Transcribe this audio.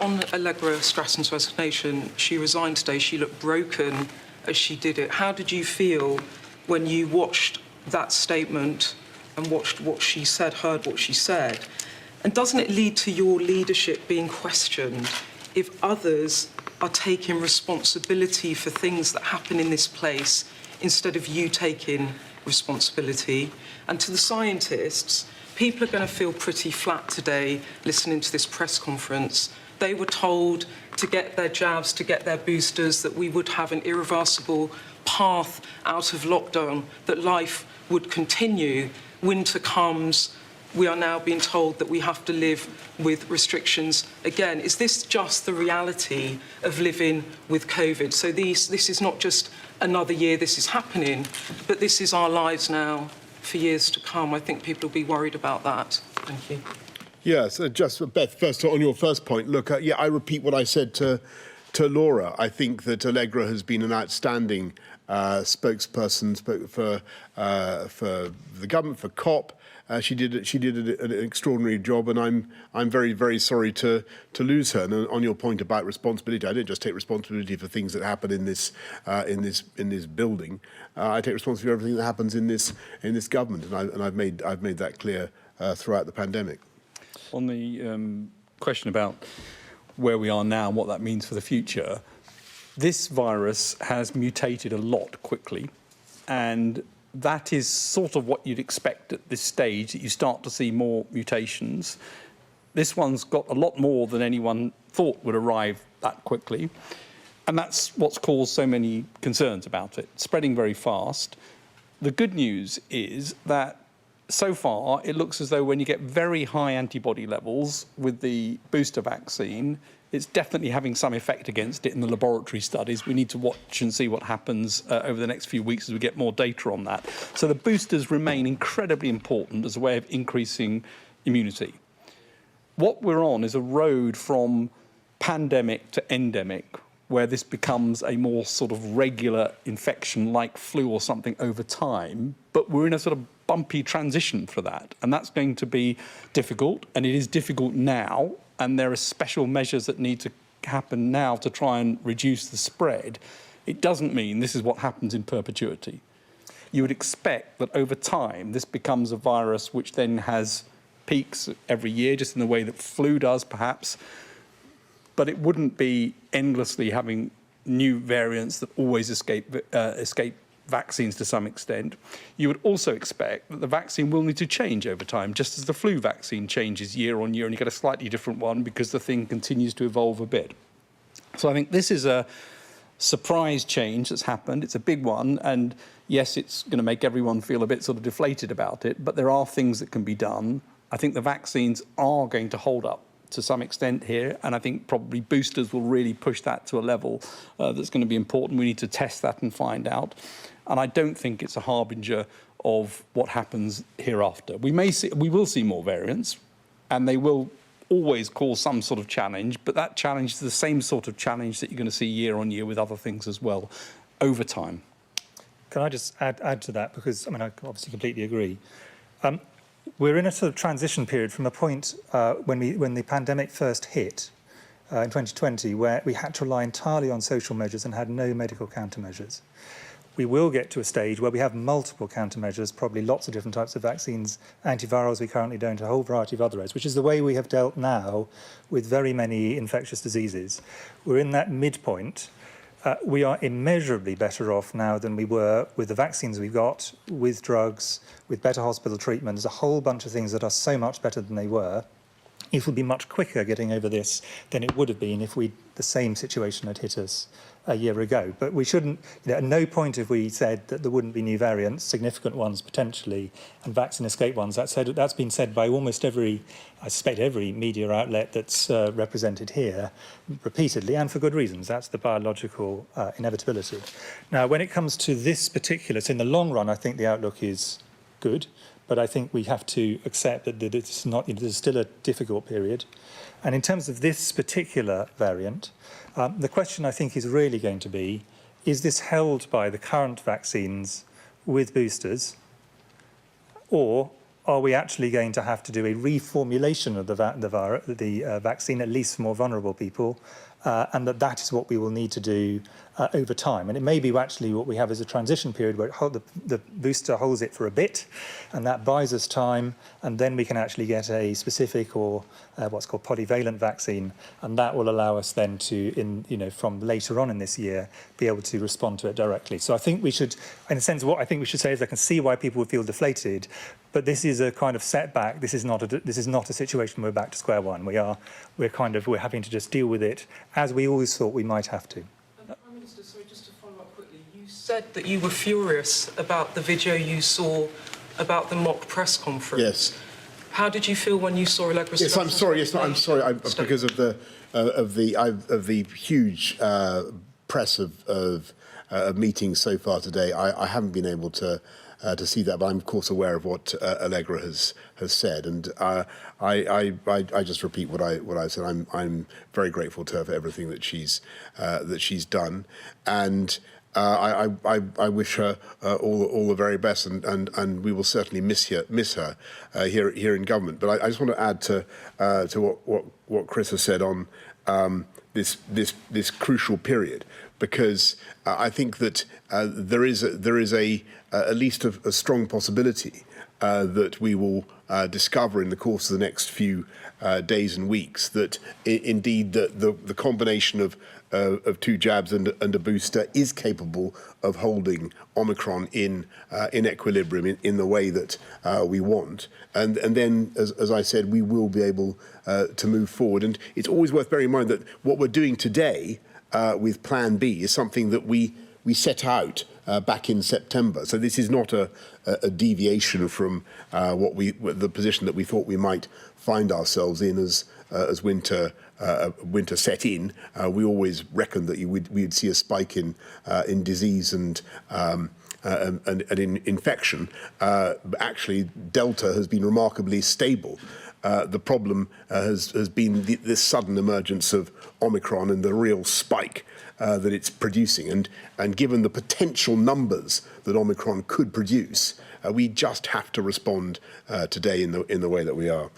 On Allegra Stratton's resignation, she resigned today. She looked broken as she did it. How did you feel when you watched that statement and watched what she said, heard what she said? And doesn't it lead to your leadership being questioned if others are taking responsibility for things that happen in this place instead of you taking responsibility? And to the scientists, people are going to feel pretty flat today listening to this press conference. They were told to get their jabs, to get their boosters, that we would have an irreversible path out of lockdown, that life would continue. Winter comes. We are now being told that we have to live with restrictions again. Is this just the reality of living with COVID? So this is not just another year this is happening, but this is our lives now for years to come. I think people will be worried about that. Thank you. Yes, just Beth, first on your first point, look, I repeat what I said to Laura. I think that Allegra has been an outstanding spokesperson for the government, for COP. She did an extraordinary job, and I'm very, very sorry to lose her. And on your point about responsibility, I don't just take responsibility for things that happen in this building. I take responsibility for everything that happens in this government, and I've made that clear throughout the pandemic. On the question about where we are now and what that means for the future, this virus has mutated a lot quickly, and that is sort of what you'd expect at this stage, that you start to see more mutations. This one's got a lot more than anyone thought would arrive that quickly, and that's what's caused so many concerns about it, spreading very fast. The good news is that so far, it looks as though when you get very high antibody levels with the booster vaccine, it's definitely having some effect against it in the laboratory studies. We need to watch and see what happens over the next few weeks as we get more data on that. So the boosters remain incredibly important as a way of increasing immunity. What we're on is a road from pandemic to endemic, where this becomes a more sort of regular infection like flu or something over time, but we're in a sort of bumpy transition for that, and that's going to be difficult, and it is difficult now, and there are special measures that need to happen now to try and reduce the spread. It doesn't mean this is what happens in perpetuity. You would expect that over time this becomes a virus which then has peaks every year, just in the way that flu does perhaps, but it wouldn't be endlessly having new variants that always escape vaccines to some extent. You would also expect that the vaccine will need to change over time, just as the flu vaccine changes year on year, and you get a slightly different one because the thing continues to evolve a bit. So I think this is a surprise change that's happened. It's a big one, and yes, it's going to make everyone feel a bit sort of deflated about it, but there are things that can be done. I think the vaccines are going to hold up to some extent here, and I think probably boosters will really push that to a level that's going to be important. We need to test that and find out. And I don't think it's a harbinger of what happens hereafter. We will see more variants, and they will always cause some sort of challenge, but that challenge is the same sort of challenge that you're going to see year on year with other things as well, over time. Can I just add to that? Because, I mean, I obviously completely agree. We're in a sort of transition period from a point when the pandemic first hit in 2020, where we had to rely entirely on social measures and had no medical countermeasures. We will get to a stage where we have multiple countermeasures, probably lots of different types of vaccines, antivirals we currently don't, a whole variety of others, which is the way we have dealt now with very many infectious diseases. We're in that midpoint. We are immeasurably better off now than we were with the vaccines we've got, with drugs, with better hospital treatment. There's a whole bunch of things that are so much better than they were. It would be much quicker getting over this than it would have been if the same situation had hit us a year ago. But we shouldn't, at no point have we said that there wouldn't be new variants, significant ones potentially, and vaccine escape ones. That's been said by almost I suspect every media outlet that's represented here repeatedly, and for good reasons. That's the biological inevitability. Now, when it comes to this particular, so in the long run, I think the outlook is good, but I think we have to accept that it's not, there's still a difficult period. And in terms of this particular variant, the question I think is really going to be, is this held by the current vaccines with boosters, or are we actually going to have to do a reformulation of the vaccine, at least for more vulnerable people, and that is what we will need to do over time. And it may be actually what we have is a transition period where the booster holds it for a bit, and that buys us time, and then we can actually get a specific or what's called polyvalent vaccine, and that will allow us then to, from later on in this year, be able to respond to it directly. So I think we should, in a sense, what I think we should say is I can see why people would feel deflated, but this is a kind of setback. This is not a situation where we're back to square one. We're having to just deal with it as we always thought we might have to. Prime Minister, sorry, just to follow up quickly, you said that you were furious about the video you saw about the mock press conference. Yes. How did you feel when you saw Allegra? Yes, I'm sorry. Yes, no, I'm sorry. Because of the huge press of meetings so far today, I haven't been able to see that, but I'm of course aware of what Allegra has said, and I just repeat what I said. I'm very grateful to her for everything that she's done, and I wish her all the very best, and we will certainly miss her here in government. But I just want to add to what Chris has said on this crucial period, because I think that there is at least a strong possibility that we will discover in the course of the next few days and weeks that indeed the combination of two jabs and a booster is capable of holding Omicron in equilibrium in the way that we want, and then as I said, we will be able to move forward. And it's always worth bearing in mind that what we're doing today with Plan B is something that we set out back in September. So this is not a deviation from the position that we thought we might find ourselves in as winter set in. We always reckoned that we'd see a spike in disease and in infection. Actually, Delta has been remarkably stable. The problem has been this sudden emergence of Omicron and the real spike that it's producing. And given the potential numbers that Omicron could produce, we just have to respond today in the way that we are.